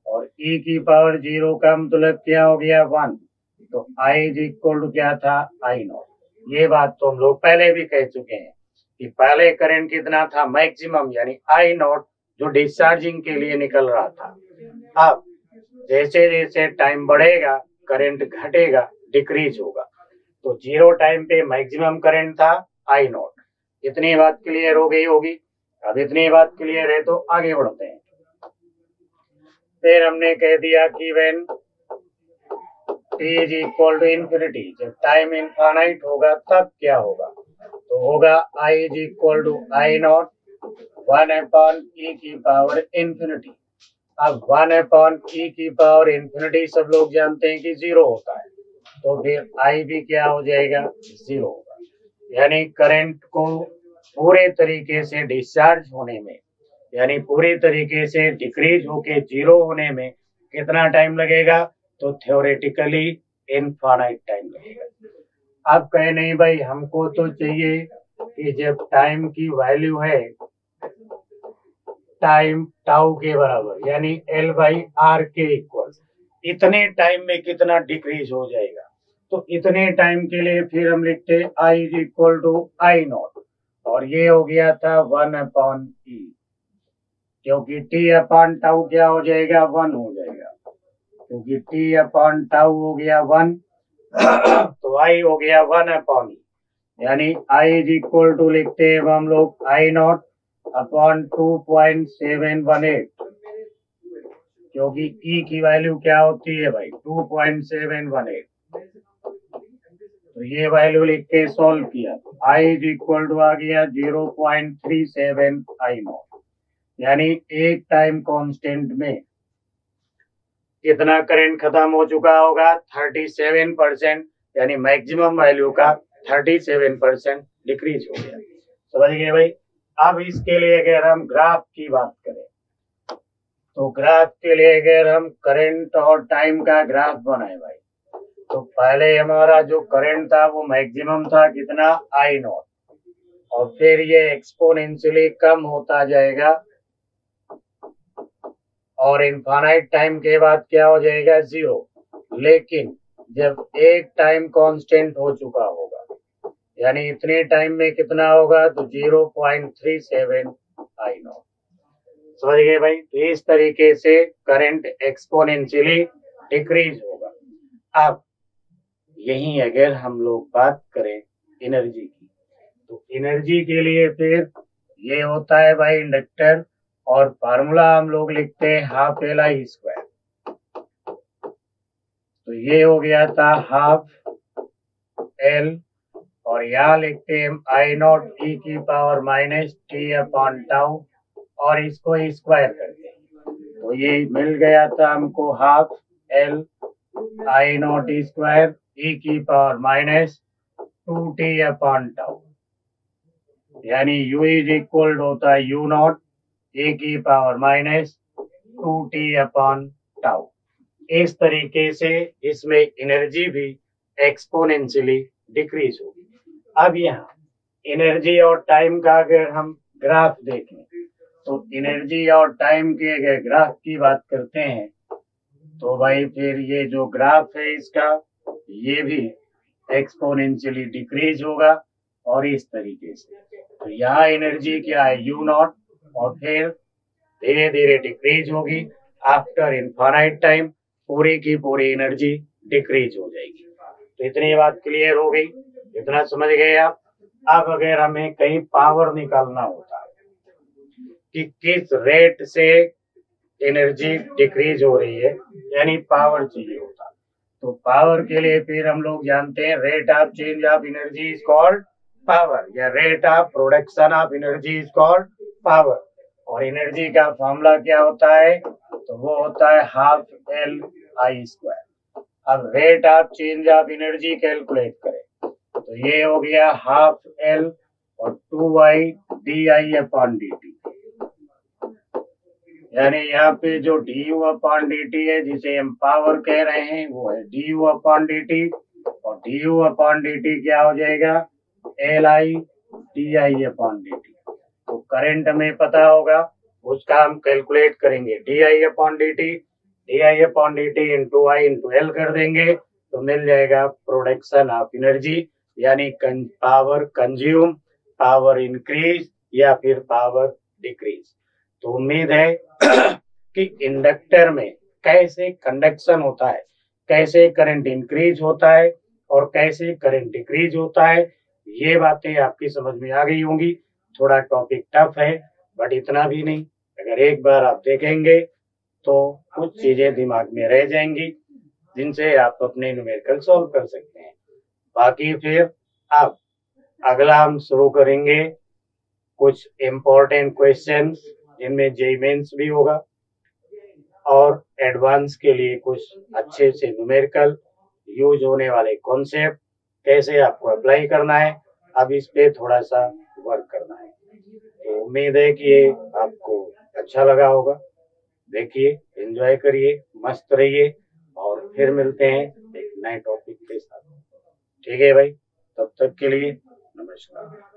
S1: और e⁻0 का मतलब क्या हो गया 1, तो I इज इक्वल टू क्या था I0। ये बात तो हम लोग पहले भी कह चुके हैं कि पहले करंट कितना था मैक्सिमम, यानी I0 जो डिस्चार्जिंग के लिए निकल रहा था। अब जैसे जैसे टाइम बढ़ेगा करंट घटेगा, डिक्रीज होगा, तो 0 टाइम पे मैक्सिमम करंट था I0। इतनी बात क्लियर हो गई होगी। अब इतनी बात क्लियर है तो आगे बढ़ते हैं। फिर हमने कह दिया कि when t is equal to infinity, जब टाइम इनफाइनाइट होगा तब क्या होगा, तो होगा I is equal to I0 1/e⁻∞। अब 1/e⁻∞ सब लोग जानते हैं कि 0 होता है, तो फिर I भी क्या हो जाएगा 0 होगा। यानी करंट को पूरे तरीके से डिस्चार्ज होने में, यानी पूरी तरीके से डिक्रीज होके 0 होने में कितना टाइम लगेगा, तो थ्योरेटिकली इनफाइनाइट टाइम लगेगा। अब कहे नहीं भाई हमको तो चाहिए कि जब टाइम की वैल्यू है टाइम टाउ के बराबर, यानी L/R के इक्वल, इतने टाइम में कितना डिक्रीज हो जाएगा, तो इतने टाइम के लिए फिर हम लिखते I is equal to I0 और ये हो गया था 1/e, क्योंकि t/टाउ क्या हो जाएगा 1 हो जाएगा, क्योंकि t/टाउ हो गया 1 तो I हो गया 1/e, यानी I इज इक्वल टू लिखते हैं हम लोग I0 अपॉन 2.718, क्योंकि E की वैल्यू क्या होती है भाई 2.718, तो ये वैल्यू लिख के सॉल्व किया तो I इज इक्वल टू आ गया 0.37 I0, यानी एक टाइम कांस्टेंट में कितना करंट खत्म हो चुका होगा 37%, यानी मैक्सिमम वैल्यू का 37% डिक्रीज हो गया। समझ गए भाई। अब इसके लिए अगर हम ग्राफ की बात करें, तो ग्राफ के लिए अगर हम करंट और टाइम का ग्राफ बनाए भाई, तो पहले हमारा जो करंट था वो मैक्सिमम था कितना I0, और फिर ये एक्सपोनेंशियली कम होता जाएगा और इनफाइनाइट टाइम के बाद क्या हो जाएगा 0, लेकिन जब एक टाइम कांस्टेंट हो चुका होगा, यानी इतने टाइम में कितना होगा, तो 0.37 I0। समझ गए भाई। तो इस तरीके से करंट एक्सपोनेंशियली डिक्रीज होगा। अब यही अगर हम लोग बात करें एनर्जी की, तो एनर्जी के लिए फिर ये होता है भाई इंडक्टर, और फार्मूला हम लोग लिखते हैं ½ Li²। तो ये हो गया था हाफ L, और यहाँ लिखते हैं I0 e⁻t/टाउ, और इसको स्क्वायर करते हैं, तो ये मिल गया था हमको हाफ L I0² e⁻2t/टाउ, यानी U इज इक्वल होता है U0 e⁻2t/टाउ। इस तरीके से इसमें एनर्जी भी एक्सपोनेंशियली डिक्रीज होगी। अब यहाँ एनर्जी और टाइम का अगर हम ग्राफ देखें, तो एनर्जी और टाइम के अगर ग्राफ की बात करते हैं, तो भाई फिर ये जो ग्राफ है इसका, ये भी एक्सपोनेंशियली डिक्रीज होगा, और इस तरीके से तो यहाँ एनर्जी क्या है U0, और फिर धीरे धीरे डिक्रीज होगी। आफ्टर इनफाइनाइट टाइम पूरी की पूरी एनर्जी डिक्रीज हो जाएगी। तो इतनी बात क्लियर हो गई, इतना समझ गए आप। अब अगर हमें कहीं पावर निकालना होता कि किस रेट से एनर्जी डिक्रीज हो रही है, यानी पावर चाहिए होता, तो पावर के लिए फिर हम लोग जानते हैं rate of change of energy is called power, या rate of production of energy is called power. और एनर्जी का फॉर्मूला क्या होता है, तो वो होता है हाफ L I²। अब rate of change of energy calculate करें, तो तो ये हो गया हाफ एल और 2y di/dt। यानी यहाँ पे जो du/dt है जिसे हम पावर कह रहे हैं वो है du/dt, और du/dt क्या हो जाएगा Li di/dt। तो करंट में पता होगा, उसका हम कैलकुलेट करेंगे di/dt इंटू आई इंटू एल कर देंगे तो मिल जाएगा प्रोडक्शन ऑफ एनर्जी, यानी पावर कंज्यूम, पावर इंक्रीज या फिर पावर डिक्रीज। तो उम्मीद है कि इंडक्टर में कैसे कंडक्शन होता है, कैसे करंट इंक्रीज होता है और कैसे करंट डिक्रीज होता है, ये बातें आपकी समझ में आ गई होंगी। थोड़ा टॉपिक टफ है बट इतना भी नहीं, अगर एक बार आप देखेंगे तो कुछ चीजें दिमाग में रह जाएंगी जिनसे आप अपने न्यूमेरिकल सॉल्व कर सकते हैं। बाकी फिर अब अगला हम शुरू करेंगे कुछ इम्पोर्टेंट क्वेश्चंस जिनमें जेईई मेंस भी होगा और एडवांस के लिए कुछ अच्छे से न्यूमेरिकल यूज होने वाले कॉन्सेप्ट कैसे आपको अप्लाई करना है, अब इस पे थोड़ा सा वर्क करना है। तो उम्मीद है कि ये आपको अच्छा लगा होगा। देखिए, एंजॉय करिए, मस्त रहिए और फिर मिलते हैं एक नए टॉपिक के साथ। ठीक है भाई, तब तक के लिए नमस्कार।